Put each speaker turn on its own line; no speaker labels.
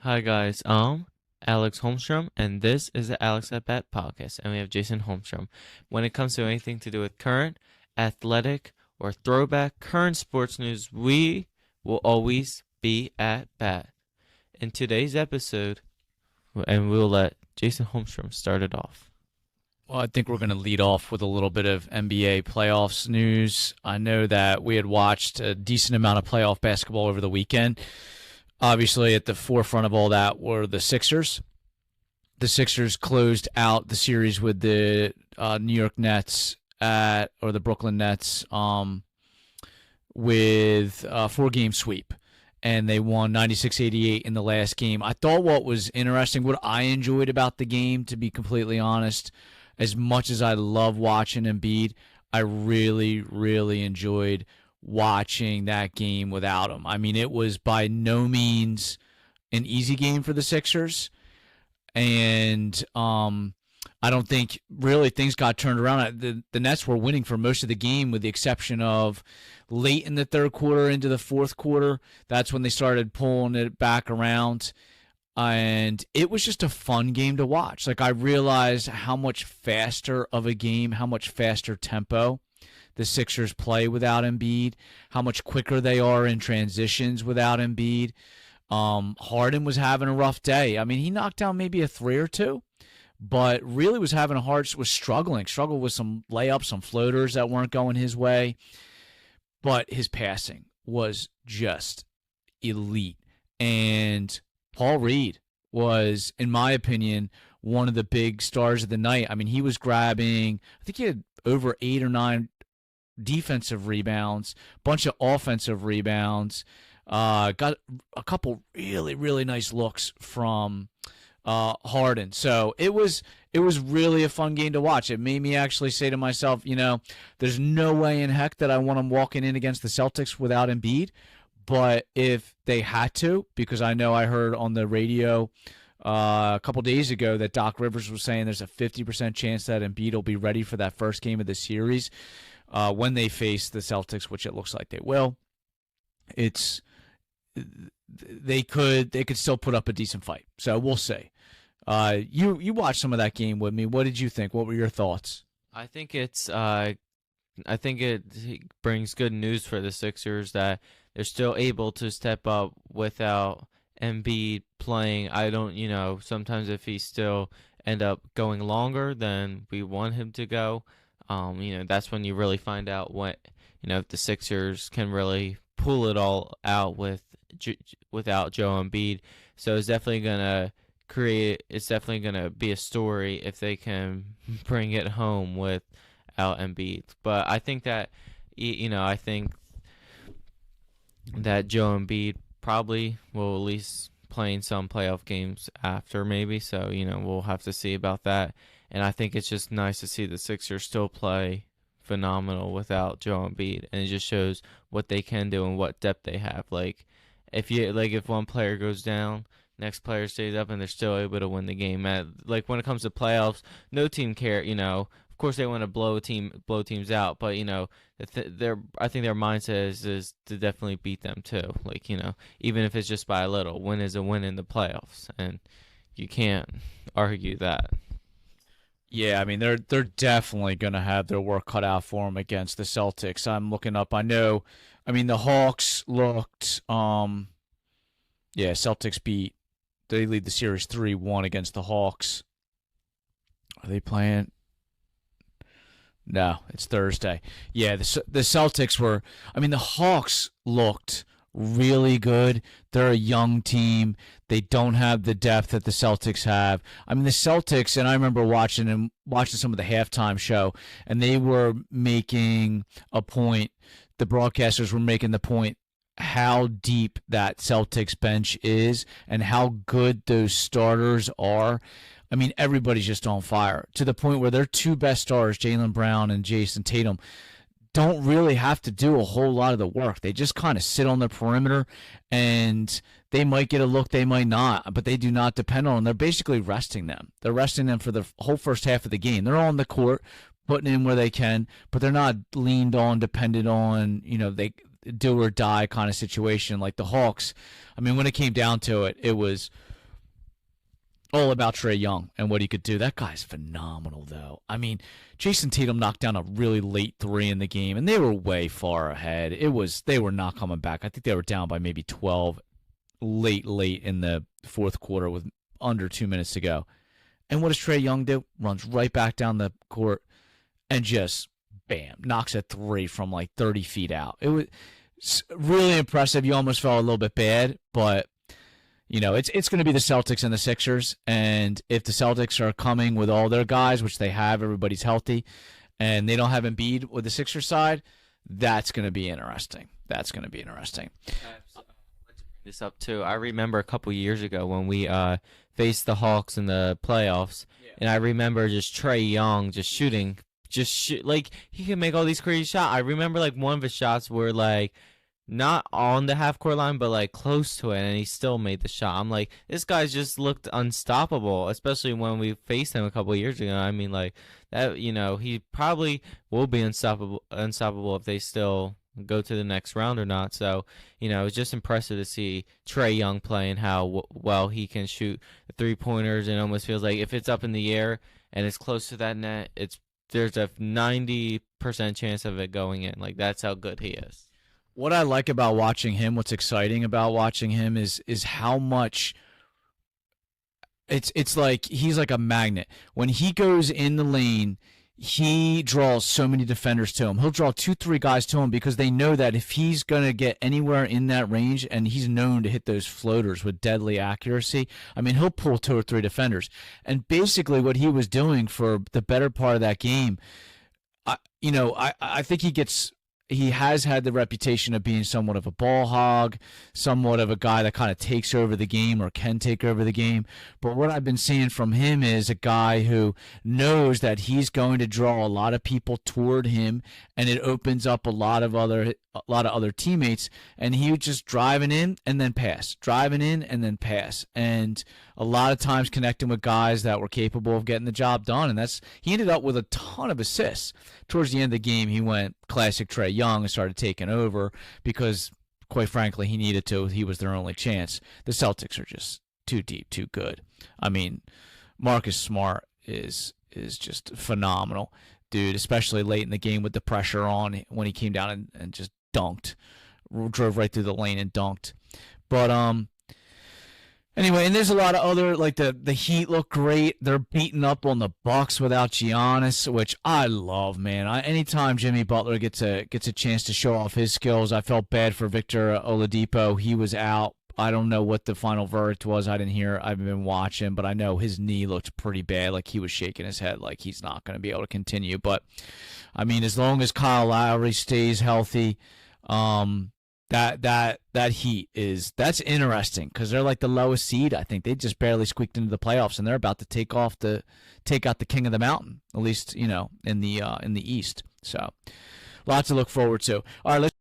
Hi guys, Alex Holmstrom, and this is the Alex at Bat podcast, and we have Jason Holmstrom. When it comes to anything to do with current, athletic, or throwback current sports news, we will always be at bat. In today's episode, and we'll let Jason Holmstrom start it off.
Well, I think we're going to lead off with a little bit of NBA playoffs news. I know that we had watched a decent amount of playoff basketball over the weekend. Obviously, at the forefront of all that were the Sixers. The Sixers closed out the series with the New York Nets or the Brooklyn Nets with a 4-game sweep. And they won 96-88 in the last game. I thought what was interesting, what I enjoyed about the game, to be completely honest, as much as I love watching Embiid, I really, really enjoyed watching that game without him. I mean, it was by no means an easy game for the Sixers, and I don't think really things got turned around. The Nets were winning for most of the game, with the exception of late in the third quarter into the fourth quarter. That's when they started pulling it back around. And it was just a fun game to watch. Like, I realized how much faster of a game, how much faster tempo the Sixers play without Embiid, how much quicker they are in transitions without Embiid. Harden was having a rough day. I mean, he knocked down maybe a three or two, but really was struggled with some layups, some floaters that weren't going his way. But his passing was just elite. And Paul Reed was, in my opinion, one of the big stars of the night. I mean, he was grabbing, I think he had over 8 or 9 defensive rebounds, bunch of offensive rebounds, got a couple really, really nice looks from Harden. So it was really a fun game to watch. It made me actually say to myself, there's no way in heck that I want him walking in against the Celtics without Embiid. But if they had to, because I know I heard on the radio a couple days ago that Doc Rivers was saying there's a 50% chance that Embiid will be ready for that first game of the series when they face the Celtics, which it looks like they will. They could still put up a decent fight. So we'll see. You watched some of that game with me. What did you think? What were your thoughts?
I think it brings good news for the Sixers that they're still able to step up without Embiid playing. Sometimes if he still end up going longer than we want him to go, that's when you really find out if the Sixers can really pull it all out without Joe Embiid. So it's definitely gonna be a story if they can bring it home without Embiid. But I think that that Joe Embiid probably will at least play in some playoff games after, maybe. So, we'll have to see about that. And I think it's just nice to see the Sixers still play phenomenal without Joe Embiid. And it just shows what they can do and what depth they have. If one player goes down, next player stays up and they're still able to win the game. When it comes to playoffs, no team care, Of course, they want to blow teams out, but I think their mindset is to definitely beat them too. Even if it's just by a little, win is a win in the playoffs, and you can't argue that.
Yeah, I mean they're definitely going to have their work cut out for them against the Celtics. I'm looking up. The Hawks looked. Celtics beat. They lead the series 3-1 against the Hawks. Are they playing? No, it's Thursday. Yeah, the Celtics were. The Hawks looked really good. They're a young team. They don't have the depth that the Celtics have. The Celtics, and I remember watching some of the halftime show, and they were making a point. The broadcasters were making the point how deep that Celtics bench is and how good those starters are. Everybody's just on fire to the point where their two best stars, Jaylen Brown and Jason Tatum, don't really have to do a whole lot of the work. They just kind of sit on the perimeter, and they might get a look, they might not, but they do not depend on them. They're basically resting them. They're resting them for the whole first half of the game. They're on the court, putting in where they can, but they're not leaned on, dependent on, they do or die kind of situation like the Hawks. When it came down to it, it was all about Trae Young and what he could do. That guy's phenomenal, though. I mean, Jason Tatum knocked down a really late three in the game, and they were way far ahead. They were not coming back. I think they were down by maybe 12 late in the fourth quarter with under 2 minutes to go. And what does Trae Young do? Runs right back down the court and just, bam, knocks a three from like 30 feet out. It was really impressive. You almost felt a little bit bad, but it's going to be the Celtics and the Sixers, and if the Celtics are coming with all their guys, which they have, everybody's healthy, and they don't have Embiid with the Sixers side, that's going to be interesting. Let's bring
this up too. I remember a couple years ago when we faced the Hawks in the playoffs, and I remember just Trae Young just shooting, like he can make all these crazy shots. I remember like one of his shots were like not on the half court line, but like close to it, and he still made the shot. I'm like, this guy's just looked unstoppable, especially when we faced him a couple of years ago. I mean, like that, he probably will be unstoppable if they still go to the next round or not. So, it's just impressive to see Trae Young play and how well he can shoot the 3-pointers. And almost feels like if it's up in the air and it's close to that net, there's a 90% chance of it going in. Like, that's how good he is.
What I like about watching him, what's exciting about watching him is how much it's like he's like a magnet. When he goes in the lane, he draws so many defenders to him. He'll draw 2-3 guys to him because they know that if he's going to get anywhere in that range, and he's known to hit those floaters with deadly accuracy, I mean, he'll pull 2 or 3 defenders. And basically what he was doing for the better part of that game, I think he has had the reputation of being somewhat of a ball hog, somewhat of a guy that kind of takes over the game or can take over the game. But what I've been seeing from him is a guy who knows that he's going to draw a lot of people toward him, and it opens up a lot of other teammates. And he was just driving in and then pass, and a lot of times connecting with guys that were capable of getting the job done. And he ended up with a ton of assists. Towards the end of the game, he went classic Trae Young and started taking over because, quite frankly, he needed to. He was their only chance. The Celtics are just too deep, too good. I mean, Marcus Smart is just phenomenal, dude, especially late in the game with the pressure on when he came down and just dunked, drove right through the lane and dunked. But anyway, and there's a lot of other, like the Heat look great. They're beating up on the Bucks without Giannis, which I love, man. Anytime Jimmy Butler gets a chance to show off his skills, I felt bad for Victor Oladipo. He was out. I don't know what the final verdict was. I didn't hear. I've been watching, but I know his knee looked pretty bad. Like he was shaking his head, like he's not going to be able to continue. But I mean, as long as Kyle Lowry stays healthy, that Heat that's interesting because they're like the lowest seed. I think they just barely squeaked into the playoffs, and they're about to take out the king of the mountain, at least in the East. So lots to look forward to. All right, let's